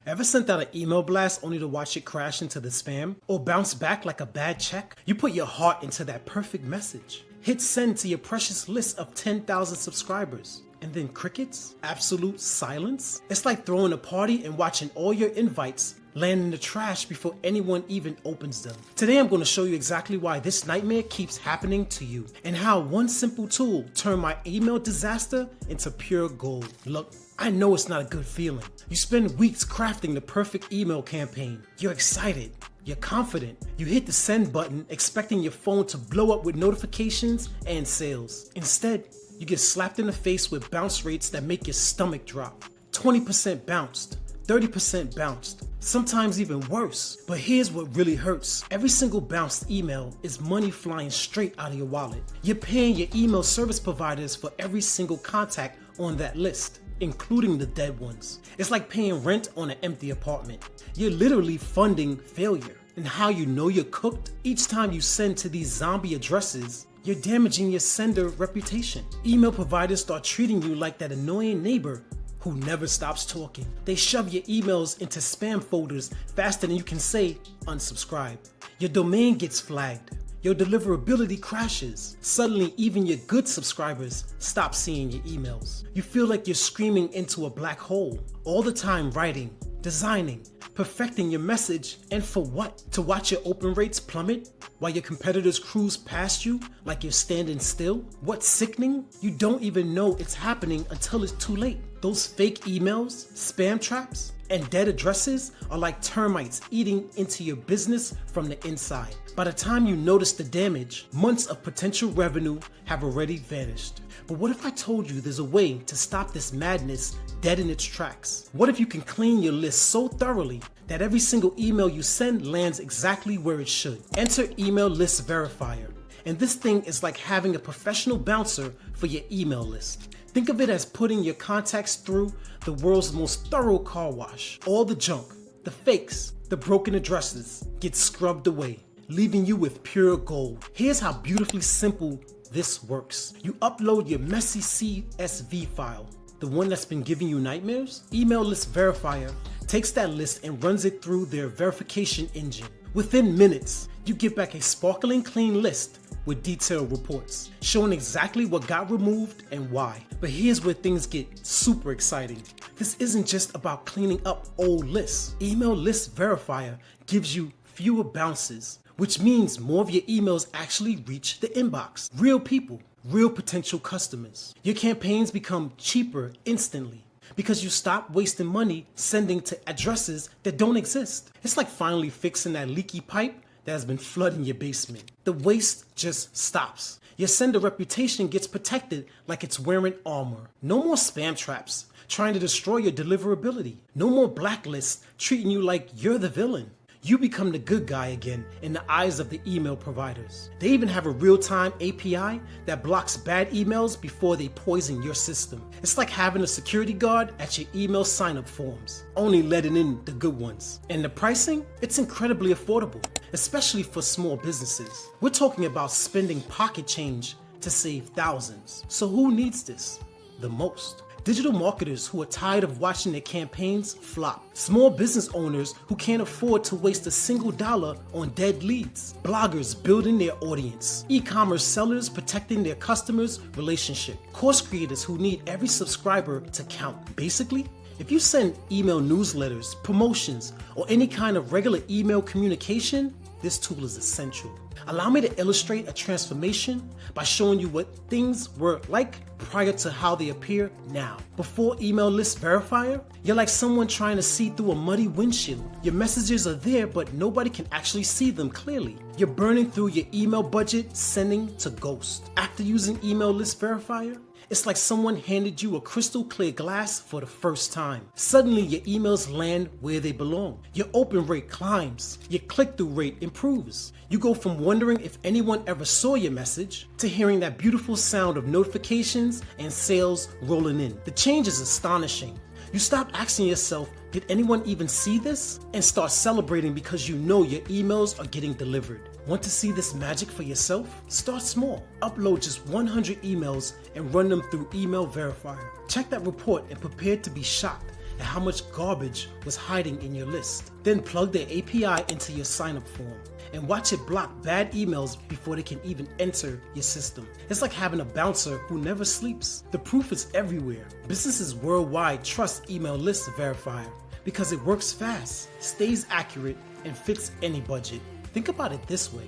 Ever sent out an email blast only to watch it crash into the spam? Or bounce back like a bad check? You put your heart into that perfect message. Hit send to your precious list of 10,000 subscribers. And then crickets? Absolute silence? It's like throwing a party and watching all your invites land in the trash before anyone even opens them. Today I'm going to show you exactly why this nightmare keeps happening to you and how one simple tool turned my email disaster into pure gold. Look, I know it's not a good feeling. You spend weeks crafting the perfect email campaign. You're excited. You're confident. You hit the send button expecting your phone to blow up with notifications and sales. Instead, you get slapped in the face with bounce rates that make your stomach drop. 20% bounced, 30% bounced, sometimes even worse. But here's what really hurts. Every single bounced email is money flying straight out of your wallet. You're paying your email service providers for every single contact on that list, including the dead ones. It's like paying rent on an empty apartment. You're literally funding failure. And how you know you're cooked? Each time you send to these zombie addresses, you're damaging your sender reputation. Email providers start treating you like that annoying neighbor who never stops talking. They shove your emails into spam folders faster than you can say unsubscribe. Your domain gets flagged. Your deliverability crashes. Suddenly, even your good subscribers stop seeing your emails. You feel like you're screaming into a black hole, all the time writing, designing, perfecting your message, and for what? To watch your open rates plummet while your competitors cruise past you like you're standing still? What's sickening? You don't even know it's happening until it's too late. Those fake emails, spam traps, and dead addresses are like termites eating into your business from the inside. By the time you notice the damage, months of potential revenue have already vanished. But what if I told you there's a way to stop this madness dead in its tracks? What if you can clean your list so thoroughly that every single email you send lands exactly where it should? Enter Email List Verifier. And this thing is like having a professional bouncer for your email list. Think of it as putting your contacts through the world's most thorough car wash. All the junk, the fakes, the broken addresses get scrubbed away, leaving you with pure gold. Here's how beautifully simple this works. You upload your messy CSV file, the one that's been giving you nightmares. Email List Verifier takes that list and runs it through their verification engine. Within minutes, you get back a sparkling clean list with detailed reports showing exactly what got removed and why. But here's where things get super exciting. This isn't just about cleaning up old lists. Email List Verifier gives you fewer bounces, which means more of your emails actually reach the inbox. Real people, real potential customers. Your campaigns become cheaper instantly because you stop wasting money sending to addresses that don't exist. It's like finally fixing that leaky pipe that has been flooding your basement. The waste just stops. Your sender reputation gets protected like it's wearing armor. No more spam traps trying to destroy your deliverability. No more blacklists treating you like you're the villain. You become the good guy again in the eyes of the email providers. They even have a real-time API that blocks bad emails before they poison your system. It's like having a security guard at your email sign-up forms, only letting in the good ones. And the pricing? It's incredibly affordable, especially for small businesses. We're talking about spending pocket change to save thousands. So who needs this the most? Digital marketers who are tired of watching their campaigns flop. Small business owners who can't afford to waste a single dollar on dead leads. Bloggers building their audience. E-commerce sellers protecting their customers' relationship. Course creators who need every subscriber to count. Basically, if you send email newsletters, promotions, or any kind of regular email communication, this tool is essential. Allow me to illustrate a transformation by showing you what things were like prior to how they appear now. Before Email List Verifier, you're like someone trying to see through a muddy windshield. Your messages are there, but nobody can actually see them clearly. You're burning through your email budget, sending to ghost. After using Email List Verifier, it's like someone handed you a crystal clear glass for the first time. Suddenly your emails land where they belong. Your open rate climbs. Your click-through rate improves. You go from wondering if anyone ever saw your message to hearing that beautiful sound of notifications and sales rolling in. The change is astonishing. You stop asking yourself, did anyone even see this? And start celebrating because you know your emails are getting delivered. Want to see this magic for yourself? Start small. Upload just 100 emails and run them through Email Verifier. Check that report and prepare to be shocked at how much garbage was hiding in your list. Then plug the API into your sign-up form and watch it block bad emails before they can even enter your system. It's like having a bouncer who never sleeps. The proof is everywhere. Businesses worldwide trust Email List Verifier because it works fast, stays accurate, and fits any budget. Think about it this way.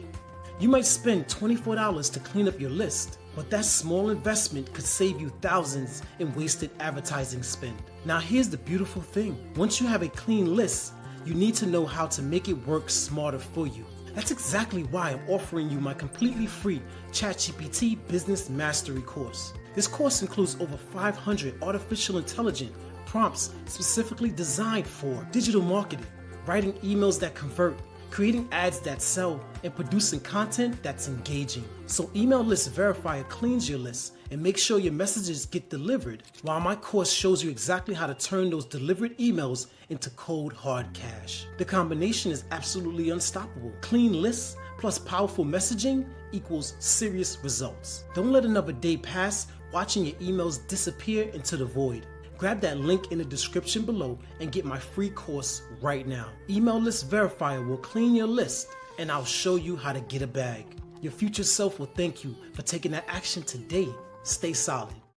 You might spend $24 to clean up your list, but that small investment could save you thousands in wasted advertising spend. Now here's the beautiful thing. Once you have a clean list, you need to know how to make it work smarter for you. That's exactly why I'm offering you my completely free ChatGPT Business Mastery course. This course includes over 500 artificial intelligence prompts specifically designed for digital marketing, writing emails that convert, creating ads that sell, and producing content that's engaging. So Email List Verifier cleans your list and makes sure your messages get delivered, while my course shows you exactly how to turn those delivered emails into cold hard cash. The combination is absolutely unstoppable. Clean lists plus powerful messaging equals serious results. Don't let another day pass watching your emails disappear into the void. Grab that link in the description below and get my free course right now. Email List Verifier will clean your list, and I'll show you how to get a bag. Your future self will thank you for taking that action today. Stay solid.